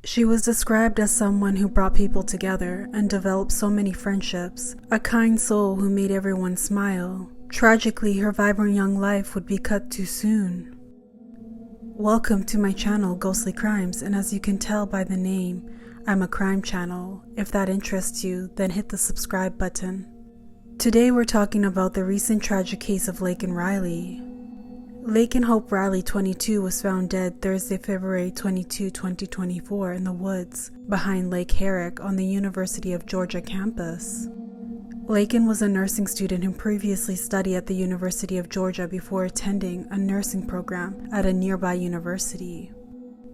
She was described as someone who brought people together and developed so many friendships, a kind soul who made everyone smile. Tragically, her vibrant young life would be cut too soon. Welcome to my channel, Ghostly Crimes, and as you can tell by the name, I'm a crime channel. If that interests you, then hit the subscribe button. Today we're talking about the recent tragic case of Laken Riley. Laken Hope Riley, 22, was found dead Thursday, February 22, 2024 in the woods behind Lake Herrick on the University of Georgia campus. Laken was a nursing student who previously studied at the University of Georgia before attending a nursing program at a nearby university.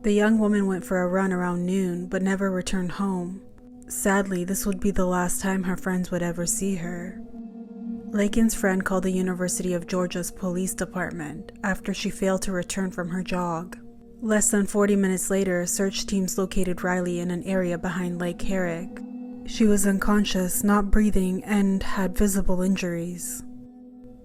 The young woman went for a run around noon but never returned home. Sadly, this would be the last time her friends would ever see her. Laken's friend called the University of Georgia's police department after she failed to return from her jog. Less than 40 minutes later, search teams located Riley in an area behind Lake Herrick. She was unconscious, not breathing, and had visible injuries.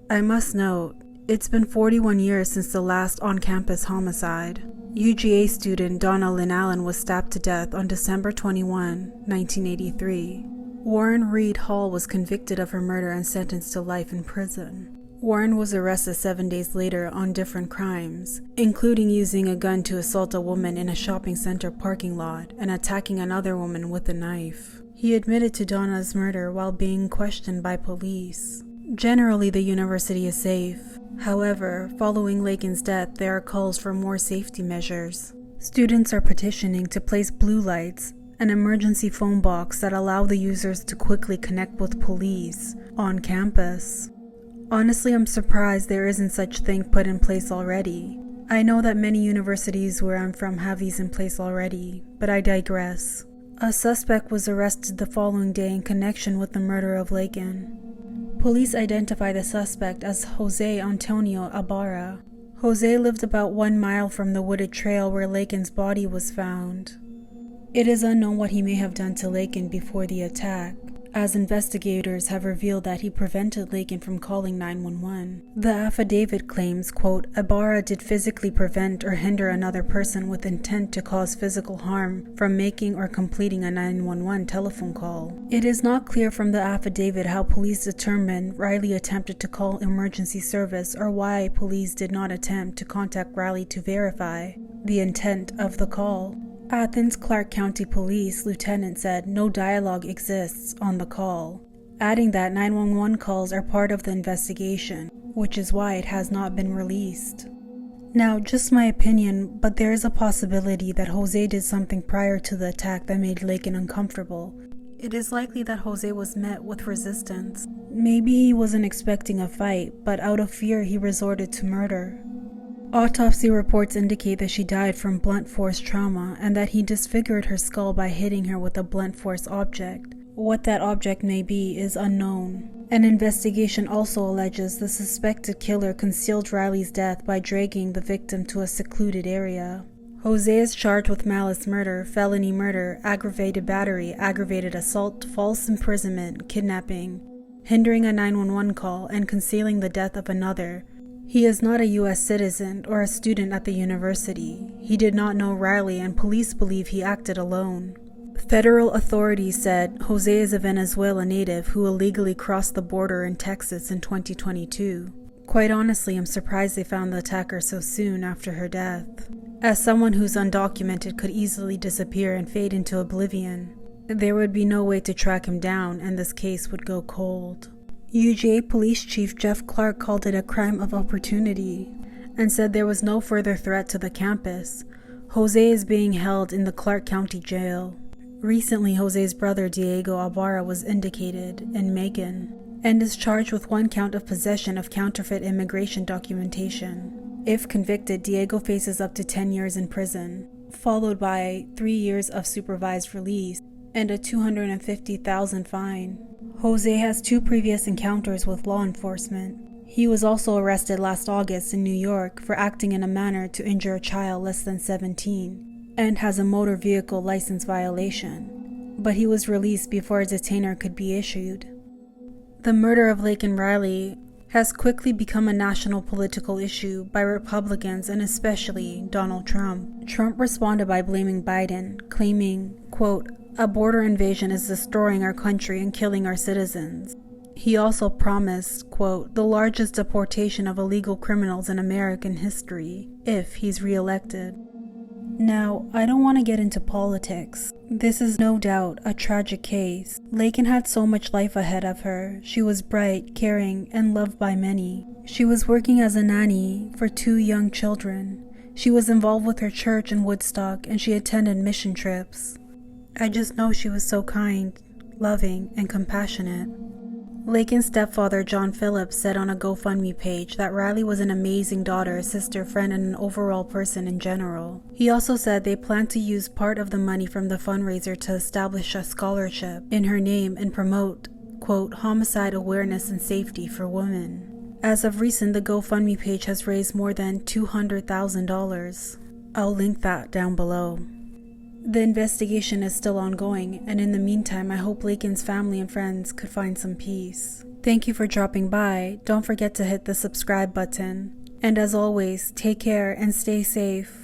I must note, it's been 41 years since the last on-campus homicide. UGA student Donna Lynn Allen was stabbed to death on December 21, 1983. Warren Reed Hall was convicted of her murder and sentenced to life in prison. Warren was arrested 7 days later on different crimes, including using a gun to assault a woman in a shopping center parking lot and attacking another woman with a knife. He admitted to Donna's murder while being questioned by police. Generally, the university is safe. However, following Laken's death, there are calls for more safety measures. Students are petitioning to place blue lights, an emergency phone box that allow the users to quickly connect with police on campus. Honestly, I'm surprised there isn't such thing put in place already. I know that many universities where I'm from have these in place already, but I digress. A suspect was arrested the following day in connection with the murder of Laken. Police identified the suspect as Jose Antonio Ibarra. Jose lived about 1 mile from the wooded trail where Laken's body was found. It is unknown what he may have done to Laken before the attack, as investigators have revealed that he prevented Laken from calling 911. The affidavit claims, quote, Ibarra did physically prevent or hinder another person with intent to cause physical harm from making or completing a 911 telephone call. It is not clear from the affidavit how police determined Riley attempted to call emergency service or why police did not attempt to contact Riley to verify the intent of the call. Athens Clarke County Police Lieutenant said no dialogue exists on the call, adding that 911 calls are part of the investigation, which is why it has not been released. Now, just my opinion, but there is a possibility that Jose did something prior to the attack that made Laken uncomfortable. It is likely that Jose was met with resistance. Maybe he wasn't expecting a fight, but out of fear he resorted to murder. Autopsy reports indicate that she died from blunt force trauma and that he disfigured her skull by hitting her with a blunt force object. What that object may be is unknown. An investigation also alleges the suspected killer concealed Riley's death by dragging the victim to a secluded area. Jose is charged with malice murder, felony murder, aggravated battery, aggravated assault, false imprisonment, kidnapping, hindering a 911 call, and concealing the death of another. He is not a U.S. citizen or a student at the university. He did not know Riley, and police believe he acted alone. Federal authorities said Jose is a Venezuela native who illegally crossed the border in Texas in 2022. Quite honestly, I'm surprised they found the attacker so soon after her death. As someone who's undocumented could easily disappear and fade into oblivion, there would be no way to track him down, and this case would go cold. UGA Police Chief Jeff Clark called it a crime of opportunity and said there was no further threat to the campus. Jose is being held in the Clark County Jail. Recently, Jose's brother Diego Ibarra was indicated in Macon and is charged with 1 count of possession of counterfeit immigration documentation. If convicted, Diego faces up to 10 years in prison, followed by 3 years of supervised release and a $250,000 fine. Jose has 2 previous encounters with law enforcement. He was also arrested last August in New York for acting in a manner to injure a child less than 17 and has a motor vehicle license violation, but he was released before a detainer could be issued. The murder of Laken Riley has quickly become a national political issue by Republicans and especially Donald Trump. Trump responded by blaming Biden, claiming, quote, "A border invasion is destroying our country and killing our citizens." He also promised, quote, "the largest deportation of illegal criminals in American history," if he's reelected. Now, I don't want to get into politics. This is no doubt a tragic case. Laken had so much life ahead of her. She was bright, caring, and loved by many. She was working as a nanny for 2 young children. She was involved with her church in Woodstock, and she attended mission trips. I just know she was so kind, loving, and compassionate. Laken's stepfather, John Phillips, said on a GoFundMe page that Riley was an amazing daughter, sister, friend, and an overall person in general. He also said they plan to use part of the money from the fundraiser to establish a scholarship in her name and promote, quote, "homicide awareness and safety for women." As of recent, the GoFundMe page has raised more than $200,000. I'll link that down below. The investigation is still ongoing, and in the meantime, I hope Laken's family and friends could find some peace. Thank you for dropping by. Don't forget to hit the subscribe button. And as always, take care and stay safe.